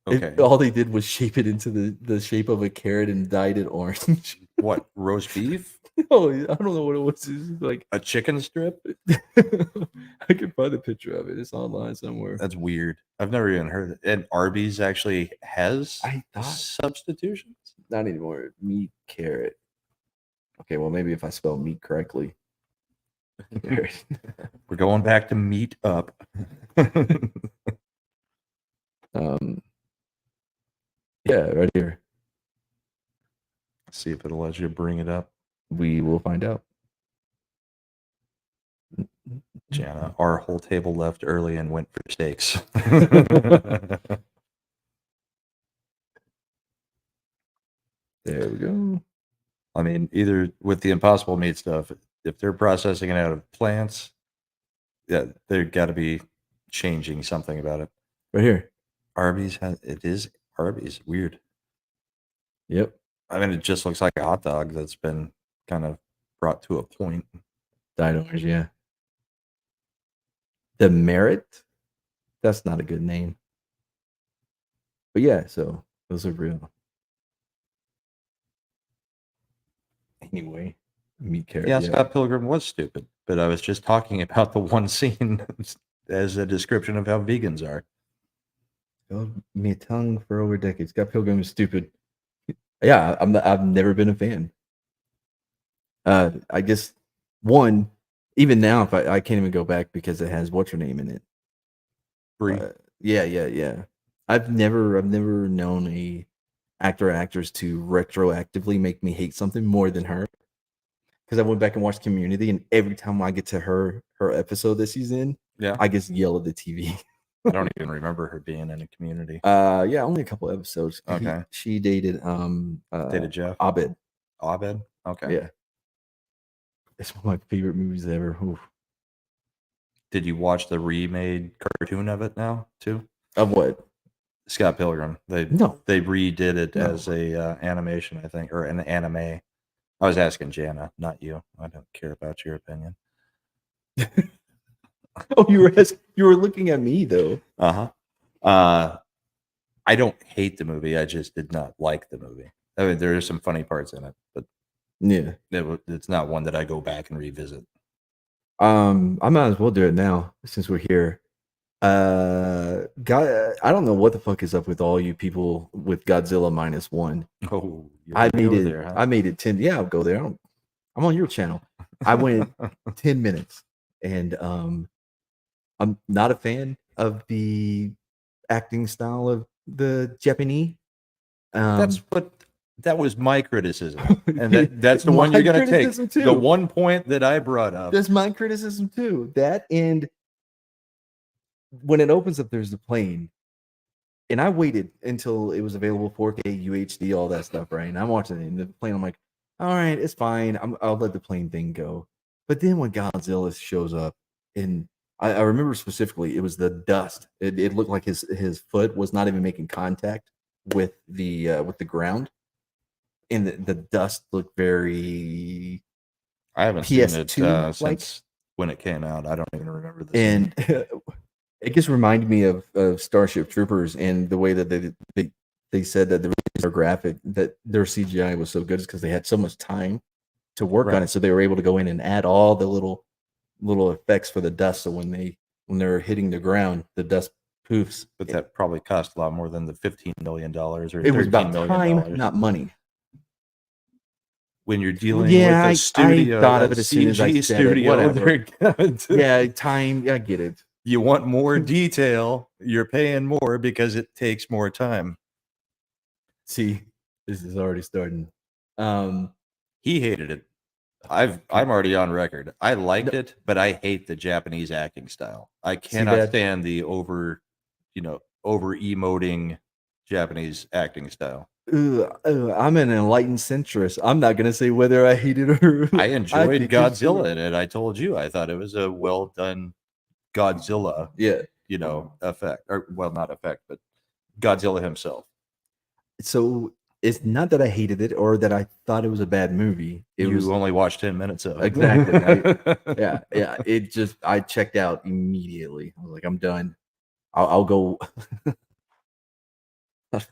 And Okay. all they did was shape it into the shape of a carrot and dyed it orange. What, roast beef? Oh, I don't know what it was. It was like A chicken strip? I can find a picture of it. It's online somewhere. That's weird. I've never even heard it. And Arby's actually has I thought substitutions? not anymore. Meat carrot. Okay, well maybe if I spell meat correctly. Carrot. We're going back to Meet Up. Yeah, right here. See if it'll let you bring it up. We will find out. Jana, our whole table left early and went for steaks. There we go. I mean, either with the Impossible Meat stuff, if they're processing it out of plants, yeah, they've got to be changing something about it. Right here. Arby's has it is Arby's. Weird. Yep. I mean, it just looks like a hot dog that's been kind of brought to a point. Dyed orange, yeah. The Merit? That's not a good name. But yeah, so those are real. Anyway, meat carrot. Yeah, Scott Pilgrim was stupid, but I was just talking about the one scene as a description of how vegans are. Held me a tongue for over decades. Scott Pilgrim is stupid. Yeah, I've never been a fan. I guess one, even now, if I can't even go back because it has what's her name in it. Brie. Yeah. I've never known a actor or actress to retroactively make me hate something more than her. Because I went back and watched Community, and every time I get to her episode that she's in, Yeah. I just yell at the TV. I don't even remember her being in a Community. Yeah, only a couple episodes. Okay. She dated Dated Jeff. Abed. Abed? Okay. Yeah. It's one of my favorite movies ever. Oof. Did you watch the remade cartoon of it now too? Of what? Scott Pilgrim. They redid it as a animation, I think, or an anime. I was asking Jana, not you. I don't care about your opinion. Oh, you were looking at me though. I don't hate the movie. I just did not like the movie. I mean, there are some funny parts in it, but yeah, it's not one that I go back and revisit. I might as well do it now since we're here. God, I don't know what the fuck is up with all you people with Godzilla -1. Oh, I made it. there, huh? I made it 10. Yeah, I'll go there. I'm on your channel. I went 10 minutes, and I'm not a fan of the acting style of the Japanese. That was my criticism, and that's the one you're going to take. Too. The one point that I brought up. That's my criticism too. That, and when it opens up, there's the plane, and I waited until it was available 4K, UHD, all that stuff, right? And I'm watching it in the plane. I'm like, all right, it's fine. I'll let the plane thing go. But then when Godzilla shows up, and I remember specifically, it was the dust. It looked like his foot was not even making contact with the ground, and the dust looked very. I haven't PS2 seen it since when it came out. I don't even remember this. And it just reminded me of Starship Troopers, and the way that they said that the reason their graphic, that their CGI was so good is because they had so much time to work on it, so they were able to go in and add all the little effects for the dust. So when they're hitting the ground, the dust poofs. But that probably cost a lot more than the $15 million or it was about $13 time, million. not money. When you're dealing with a studio, I thought of it as soon as I said studio, it. Whatever. Yeah, time. I get it. You want more detail, you're paying more because it takes more time. See, this is already starting. He hated it. I'm already on record. I liked it, but I hate the Japanese acting style. I cannot stand the over emoting Japanese acting style. I'm an enlightened centrist. I'm not gonna say whether I hate it or I enjoyed think it's Godzilla good. in it. I told you I thought it was a well done Godzilla, Yeah. effect, or well, not effect, but Godzilla himself. So it's not that I hated it or that I thought it was a bad movie. It You was only watched 10 minutes of it. exactly. Yeah. It just I checked out immediately. I was like, I'm done. I'll go.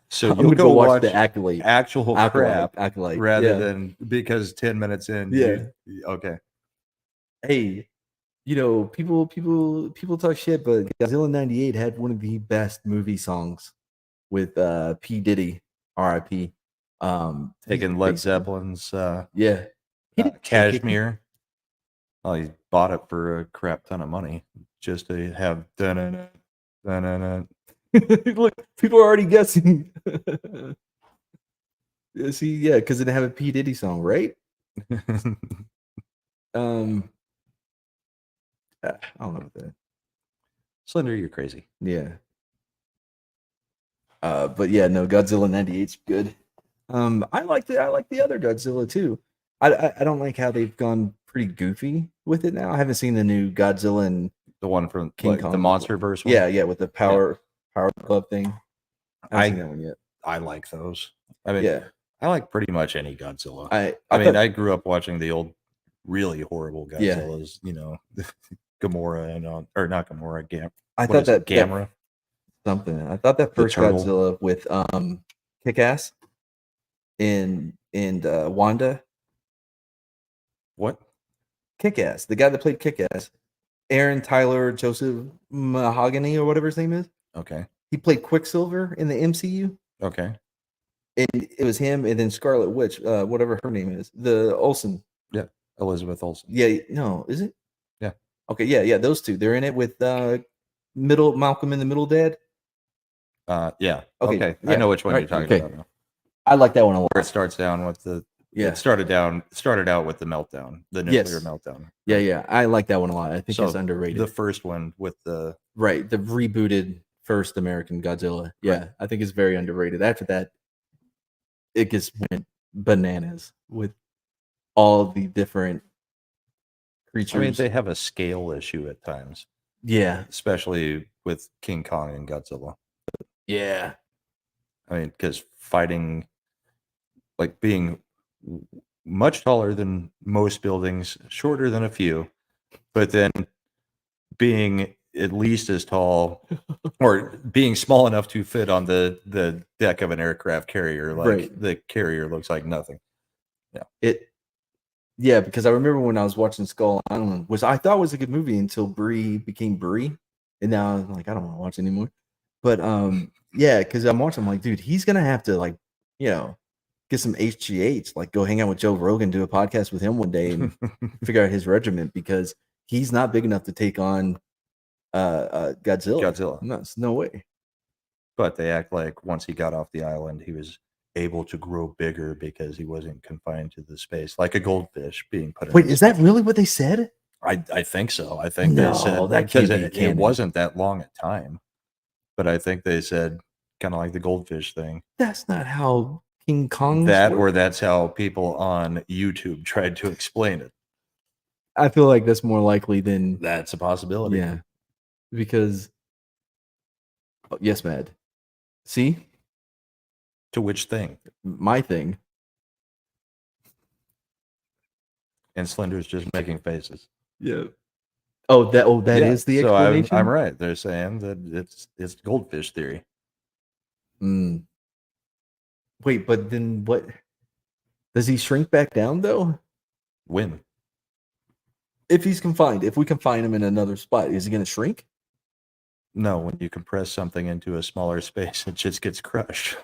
So I'm you'll gonna go watch the Acolyte. actual crap Acolyte. rather Yeah. than because 10 minutes in. Yeah. Okay. Hey, people talk shit, but Godzilla '98 had one of the best movie songs with P Diddy, R.I.P. Taking Led Zeppelin's Yeah. He didn't take it. Cashmere. Well, he bought it for a crap ton of money just to have dun Look, people are already guessing. Yeah, see, yeah, because it didn't have a P Diddy song, right? Um, I don't know about that. Slender, you're crazy. Yeah. But yeah, no, Godzilla '98's good. I like the other Godzilla too. I don't like how they've gone pretty goofy with it now. I haven't seen the new Godzilla and The one from King Kong, the MonsterVerse one. Yeah, with the power club thing. I haven't seen that one yet. I like those. I mean, Yeah, I like pretty much any Godzilla. I I mean, thought- I grew up watching the old, really horrible Yeah. Godzillas. Gamora and or not Gamora, I what thought is it, that Gamera. something. I thought that The first turtle. Godzilla with Kick-Ass and Wanda. What? Kick-Ass, the guy that played Kick-Ass, Aaron Tyler Joseph Mahogany or whatever his name is. Okay. He played Quicksilver in the MCU. Okay. And it was him, and then Scarlet Witch, whatever her name is, the Olsen. Yeah, Elizabeth Olsen. Yeah, no, is it? Yeah. Okay, yeah, those two. They're in it with Malcolm in the Middle dad. Yeah. Okay, Okay. yeah. I know which one All you're right, talking okay. about now. I like that one a lot. Where it starts down with the Yeah. It started out with the meltdown, the nuclear meltdown. Yeah. I like that one a lot. I think So it's underrated. the first one with the Right, the rebooted first American Godzilla. Yeah, Right. I think it's very underrated. After that, it just went bananas with all the different creatures. I mean, they have a scale issue at times, yeah, especially with King Kong and Godzilla. yeah, I mean, because fighting, like being much taller than most buildings, shorter than a few, but then being at least as tall or being small enough to fit on the deck of an aircraft carrier. Like Right. the carrier looks like nothing. Yeah, because I remember when I was watching Skull Island, which I thought was a good movie until Brie became Brie, and now I'm like, I don't want to watch anymore. But yeah, because I'm watching, I'm like, dude, he's gonna have to get some HGH, like go hang out with Joe Rogan, do a podcast with him one day, and figure out his regiment because he's not big enough to take on Godzilla. No way. But they act like once he got off the island, he was able to grow bigger because he wasn't confined to the space, like a goldfish being put in. Wait, is that really what they said? I think so. I think No, they said that because can't be it canon. wasn't that long a time, but I think they said kind of like the goldfish thing. That's not how King Kong. Or that's how people on YouTube tried to explain it. I feel like that's more likely than That's a possibility. yeah, because yes, Mad. See, To which thing? my thing. And Slender's just making faces. Yeah. Oh, that is the so explanation. I'm right. They're saying that it's goldfish theory. Mm. Wait, but then what? Does he shrink back down though? When? If he's confined, if we confine him in another spot, is he going to shrink? No, when you compress something into a smaller space, it just gets crushed.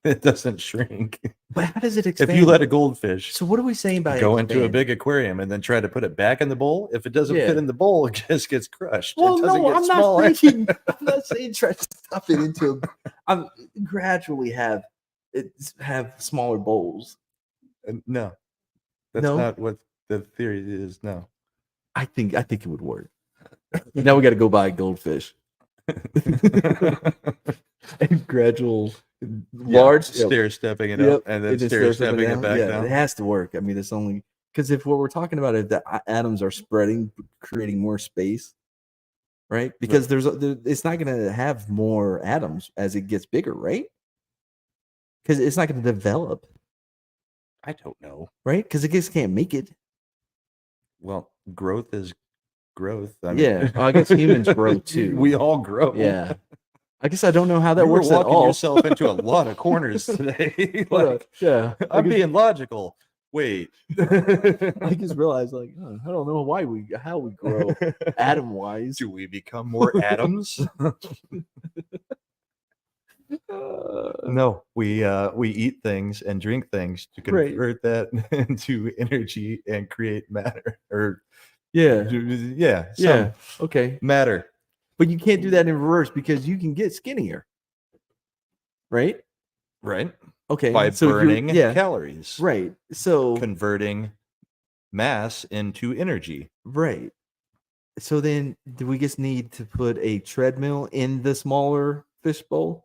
It doesn't shrink. But how does it expand? If you let a goldfish So what are we saying about go into a expand? big aquarium and then try to put it back in the bowl, if it doesn't Yeah. fit in the bowl, it just gets crushed. Well, it doesn't no, get I'm smaller. not saying. I'm not saying try to stuff it into. I'm gradually have smaller bowls. No, that's No? not what the theory is. No. I think it would work. Now we got to go buy goldfish. A gradual large stair stepping it Yep, up and then just stair stepping it back yeah, down. it has to work. I mean, it's only because if what we're talking about is that atoms are spreading, creating more space, right? Because it's not going to have more atoms as it gets bigger, right? Because it's not going to develop, I don't know. right? Because it just can't make it. Well, growth is growth. I mean, Yeah, I guess humans grow too. We all grow. Yeah, I guess I don't know how that You works were at walking all. yourself into a lot of corners today. Like, Yeah, I'm being logical. Wait, I just realized, like, I don't know how we grow atom wise. do we become more atoms? No, we eat things and drink things to convert that into energy and create matter. Or Yeah, okay. Matter. But you can't do that in reverse because you can get skinnier, right? Right. Okay, By so burning calories. Right. So converting mass into energy. Right. So then do we just need to put a treadmill in the smaller fish bowl?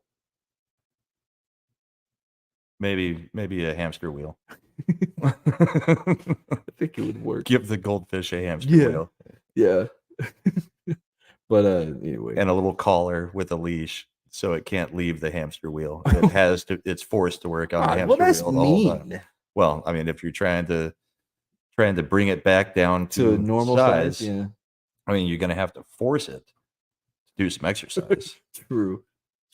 Maybe a hamster wheel. I think it would work. Give the goldfish a hamster wheel. Yeah. But anyway. And a little collar with a leash so it can't leave the hamster wheel. It has to, it's forced to work on the hamster well, that's wheel the whole time. mean. Well, I mean, if you're trying to bring it back down To a normal size, yeah. I mean, you're gonna have to force it to do some exercise. True,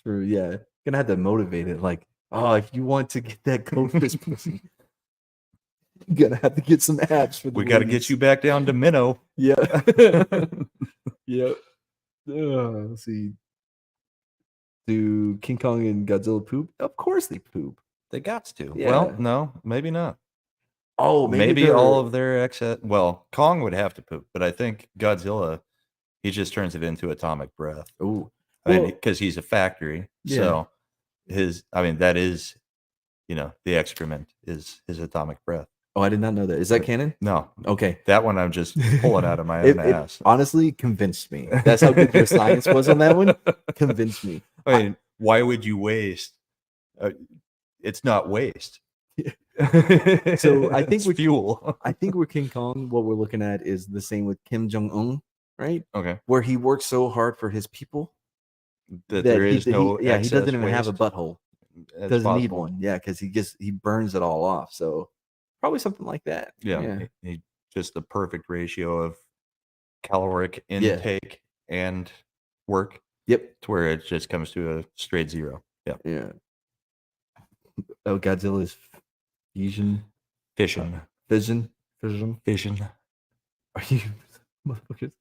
yeah. Gonna have to motivate it, like, oh, if you want to get that goldfish pussy, you're gonna have to get some abs for the We got to get you back down to minnow. Yeah. Yep. Let's see. Do King Kong and Godzilla poop? Of course they poop. They got to. Yeah. Well, no, maybe not. Oh, maybe all of their excess. Well, Kong would have to poop, but I think Godzilla, he just turns it into atomic breath. Oh, I mean, because he's a factory. Yeah. So that is, the excrement is his atomic breath. Oh, I did not know that. Is that canon? No. Okay. That one I'm just pulling out of my own ass. It honestly convinced me. That's how good your science was on that one. Convinced me. I mean, why would you waste? It's not waste. So I think with fuel. I think with King Kong, what we're looking at is the same with Kim Jong-un, right? Okay. Where he works so hard for his people that there is he doesn't even waste. have a butthole. Doesn't need one. Yeah, because he burns it all off. So probably something like that. Yeah. He just the perfect ratio of caloric intake and work. Yep. To where it just comes to a straight zero. Yeah. Yeah. Oh, Godzilla's fission. Are you motherfuckers?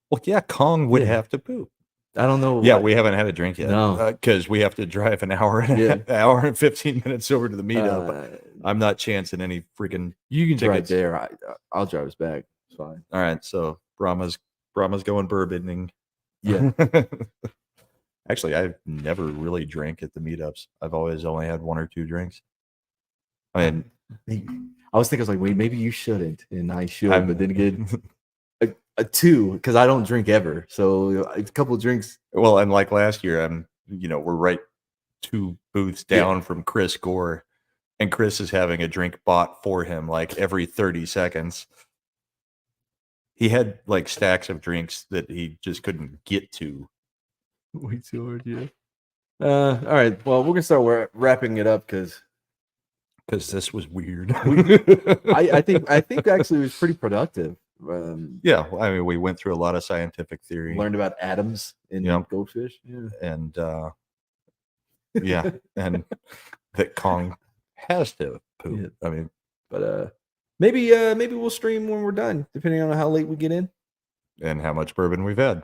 Well, yeah, Kong would have to poop. I don't know. Yeah, we haven't had a drink yet. No, because we have to drive an hour and 15 minutes over to the meetup. I'm not chancing any freaking. You can drive tickets. there. I'll drive us back. It's fine. All right, so Brahma's going bourboning. Yeah. Actually, I've never really drank at the meetups. I've always only had one or two drinks. I mean, I was thinking, wait, maybe you shouldn't, and I should, but then again, a two, because I don't drink ever. So a couple of drinks. Well, and like last year, we're right 2 booths down from Chris Gore, and Chris is having a drink bought for him like every 30 seconds. He had like stacks of drinks that he just couldn't get to. Way too hard, yeah. All right. Well, we're gonna start wrapping it up because this was weird. I think actually it was pretty productive. Yeah, I mean, we went through a lot of scientific theory, learned about atoms in goldfish, and and that Kong has to poop. Yeah. I mean, but maybe we'll stream when we're done, depending on how late we get in and how much bourbon we've had,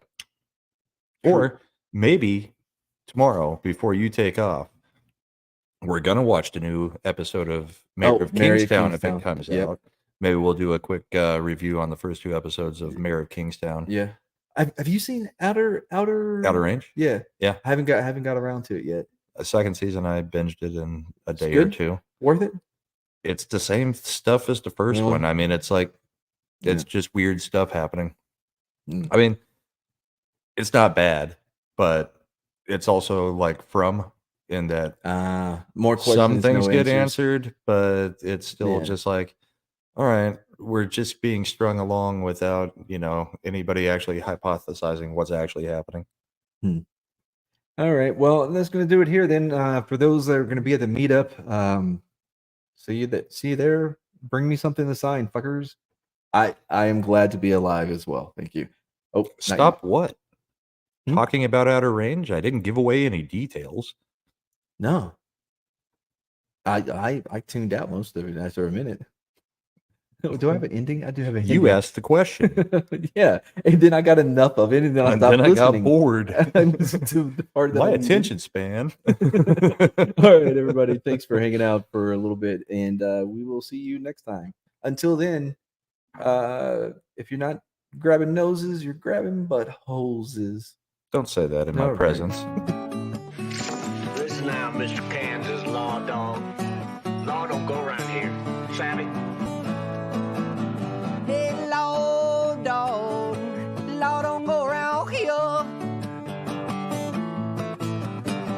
or maybe tomorrow before you take off, we're gonna watch the new episode of Mayor of Kingstown if it comes out. Maybe we'll do a quick review on the first 2 episodes of Mayor of Kingstown. Yeah. Have you seen Outer Range? Yeah. Yeah. I haven't got around to it yet. A second season, I binged it in a day good? or 2. Worth it? It's the same stuff as the first one. I mean, it's like it's just weird stuff happening. I mean, it's not bad, but it's also like from in that more questions. some things no get answers. answered, but it's still Yeah. just like, all right, we're just being strung along without, anybody actually hypothesizing what's actually happening. All right. Well, that's going to do it here then. For those that are going to be at the meetup, see you there. Bring me something to sign, fuckers. I am glad to be alive as well. Thank you. Oh, Stop what? Hmm? Talking about outer range? I didn't give away any details. No. I tuned out most of it after a minute. Do I have an ending? I do have a ending. You asked the question. Yeah, and then I got enough of it, and then I stopped listening. Got bored. I listened to the part that My I needed. attention span. All right, everybody. Thanks for hanging out for a little bit, and we will see you next time. Until then, if you're not grabbing noses, you're grabbing buttholes. Don't say that in my All right. presence. Listen now, Mr. Kansas Law Dog. Law don't go around here. Savvy? Hey, law dog, law don't go around here.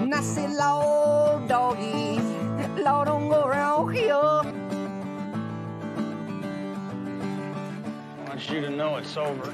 And I say, law doggy, law don't go around here. I want you to know it's over.